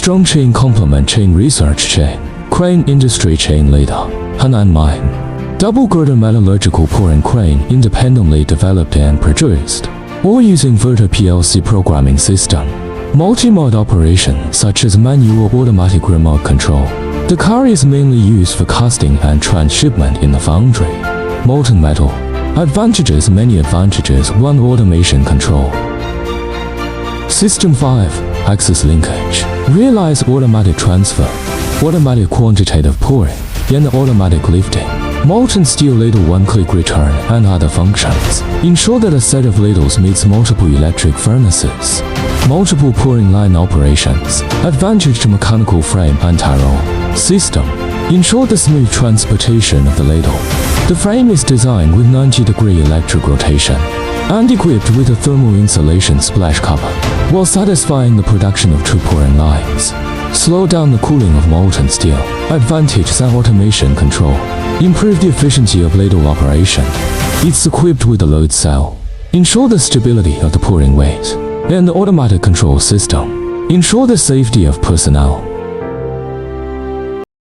Strong chain complement chain research chain. Crane industry chain leader. Henan Mine. Double girder metallurgical pouring crane independently developed and produced. All using Girder PLC programming system. Multi-mode operation such as manual automatic remote control. The car is mainly used for casting and transshipment in the foundry. Molten metal. Advantages. Many advantages. 1. Automation control. System 5. Axis linkage. Realize automatic transfer, automatic quantitative pouring, and automatic lifting. Molten steel ladle one-click return and other functions. Ensure that a set of ladles meets multiple electric furnaces. Multiple pouring line operations. Advantage to mechanical frame anti-roll system. Ensure the smooth transportation of the ladle. The frame is designed with 90-degree electric rotation and equipped with a thermal insulation splash cover, while satisfying the production of true pouring lines. Slow down the cooling of molten steel. Advantage and automation control. Improve the efficiency of ladle operation. It's equipped with a load cell. Ensure the stability of the pouring weight and the automatic control system. Ensure the safety of personnel.